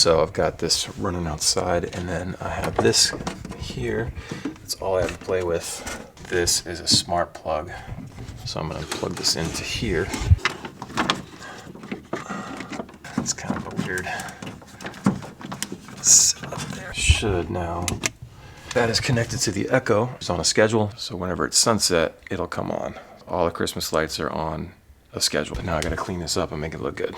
So I've got this running outside, and then I have this here. That's all I have to play with. This is a smart plug. So I'm gonna plug this into here. It's kind of a weird setup there. Should now. That is connected to the Echo. It's on a schedule, so whenever it's sunset, it'll come on. All the Christmas lights are on a schedule. But now I gotta clean this up and make it look good.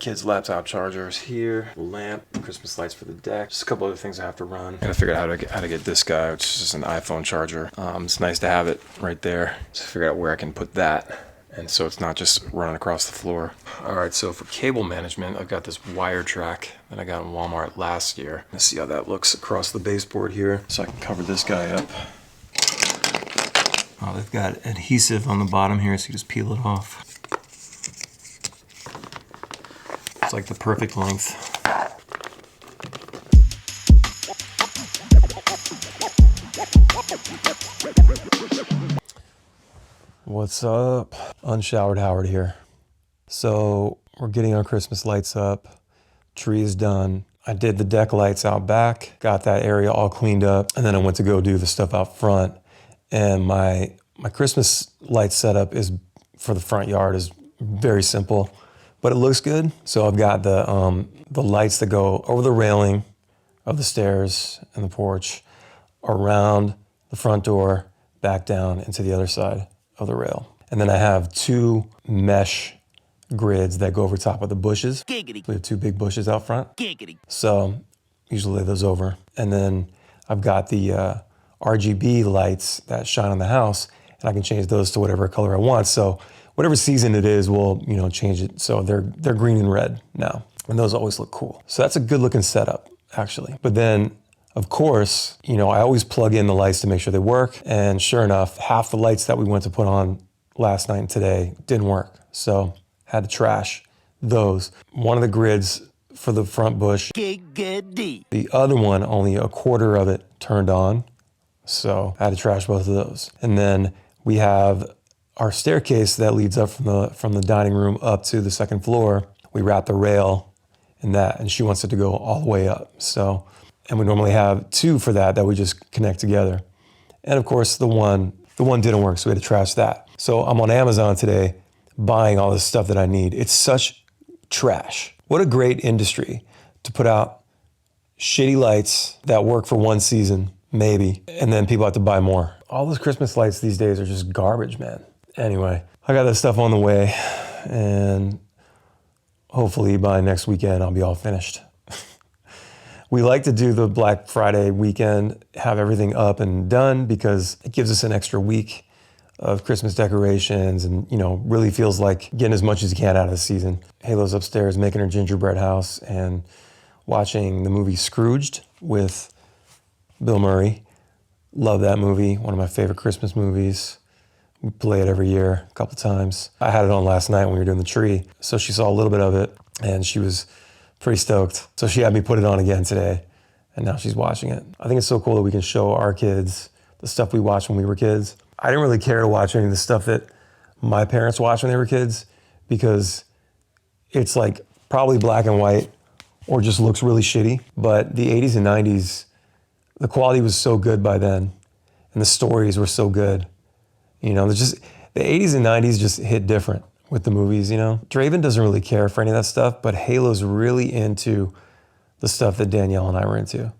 Kids' laptop chargers here, lamp, Christmas lights for the deck. Just a couple other things I have to run. I gotta figure out how to get this guy, which is just an iPhone charger. It's nice to have it right there. Just figure out where I can put that. And so it's not just running across the floor. All right, so for cable management, I've got this wire track that I got in Walmart last year. Let's see how that looks across the baseboard here. So I can cover this guy up. Oh, they've got adhesive on the bottom here, so you just peel it off. It's like the perfect length. What's up? Unshowered Howard here. So we're getting our Christmas lights up. Tree is done. I did the deck lights out back, got that area all cleaned up, and then I went to go do the stuff out front. And my Christmas light setup is for the front yard is very simple, but it looks good. So I've got the lights that go over the railing of the stairs and the porch, around the front door, back down into the other side of the rail. And then I have two mesh grids that go over top of the bushes. Giggity. We have two big bushes out front. Giggity. So usually lay those over. And then I've got the RGB lights that shine on the house, and I can change those to whatever color I want. So whatever season it is, we'll change it. So they're green and red now. And those always look cool. So that's a good looking setup, actually. But then of course, I always plug in the lights to make sure they work. And sure enough, half the lights that we went to put on last night and today didn't work. So had to trash those. One of the grids for the front bush, Giggity. The other one, only a quarter of it turned on. So I had to trash both of those. And then we have our staircase that leads up from the dining room up to the second floor. We wrap the rail in that, and she wants it to go all the way up. And we normally have two for that we just connect together. And of course, the one didn't work, so we had to trash that. So I'm on Amazon today buying all this stuff that I need. It's such trash. What a great industry to put out shitty lights that work for one season, maybe, and then people have to buy more. All those Christmas lights these days are just garbage, man. Anyway, I got this stuff on the way, and hopefully by next weekend I'll be all finished. We like to do the Black Friday weekend, have everything up and done, because it gives us an extra week of Christmas decorations and, really feels like getting as much as you can out of the season. Halo's upstairs making her gingerbread house and watching the movie Scrooged with Bill Murray. Love that movie, one of my favorite Christmas movies. We play it every year a couple times. I had it on last night when we were doing the tree, so she saw a little bit of it and she was pretty stoked. So she had me put it on again today, and now she's watching it. I think it's so cool that we can show our kids the stuff we watched when we were kids. I didn't really care to watch any of the stuff that my parents watched when they were kids, because it's like probably black and white or just looks really shitty. But the 80s and 90s, the quality was so good by then, and the stories were so good. There's just, the 80s and 90s just hit different with the movies, Draven doesn't really care for any of that stuff, but Halo's really into the stuff that Danielle and I were into.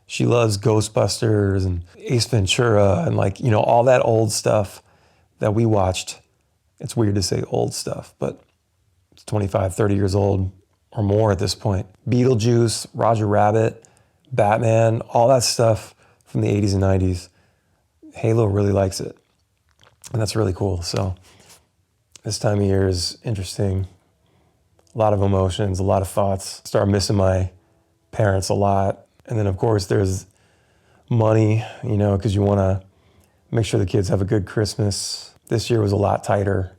She loves Ghostbusters and Ace Ventura and all that old stuff that we watched. It's weird to say old stuff, but it's 25, 30 years old or more at this point. Beetlejuice, Roger Rabbit, Batman, all that stuff from the 80s and 90s. Halo really likes it, and that's really cool. So this time of year is interesting. A lot of emotions, a lot of thoughts. Start missing my parents a lot. And then of course there's money, because you want to make sure the kids have a good Christmas. This year was a lot tighter,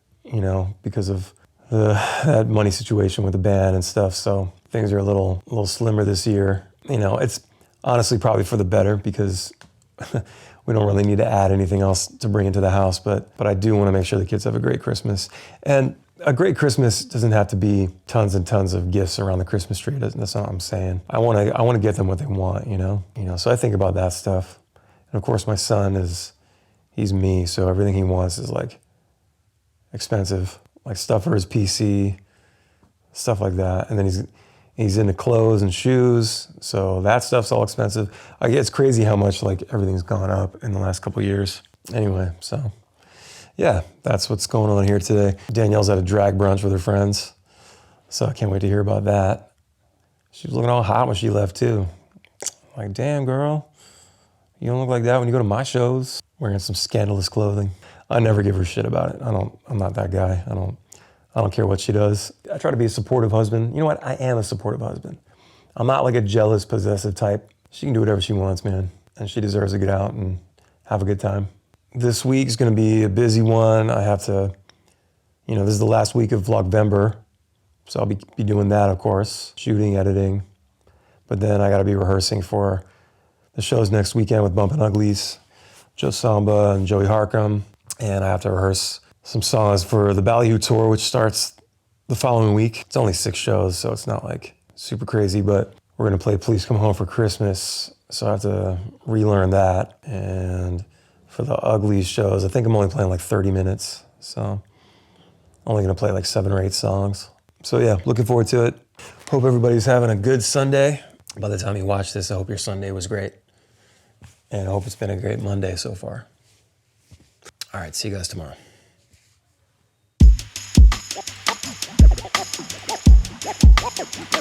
because of that money situation with the band and stuff. So things are a little slimmer this year. It's honestly probably for the better, because we don't really need to add anything else to bring into the house, but I do want to make sure the kids have a great Christmas. And A great Christmas doesn't have to be tons and tons of gifts around the Christmas tree. That's not what I'm saying. I want to get them what they want, you know? So I think about that stuff. And of course my son he's me, so everything he wants is like expensive, like stuff for his PC, stuff like that. And then he's into clothes and shoes, so that stuff's all expensive. It's crazy how much like everything's gone up in the last couple of years. Anyway, so yeah, that's what's going on here today. Danielle's at a drag brunch with her friends, so I can't wait to hear about that. She was looking all hot when she left too. Like, damn girl, you don't look like that when you go to my shows. Wearing some scandalous clothing. I never give her shit about it. I'm not that guy. I don't care what she does. I try to be a supportive husband. You know what? I am a supportive husband. I'm not like a jealous, possessive type. She can do whatever she wants, man. And she deserves to get out and have a good time. This week's gonna be a busy one. I have to, this is the last week of Vlogvember. So I'll be doing that, of course. Shooting, editing. But then I gotta be rehearsing for the shows next weekend with Bumpin' Uglies, Joe Samba and Joey Harcum. And I have to rehearse some songs for the Ballyhoo tour, which starts the following week. It's only 6 shows, so it's not like super crazy, but we're gonna play Please Come Home for Christmas. So I have to relearn that. And for the Uglies shows, I think I'm only playing like 30 minutes. So only gonna play like 7 or 8 songs. So yeah, looking forward to it. Hope everybody's having a good Sunday. By the time you watch this, I hope your Sunday was great. And I hope it's been a great Monday so far. All right, see you guys tomorrow. Yeah.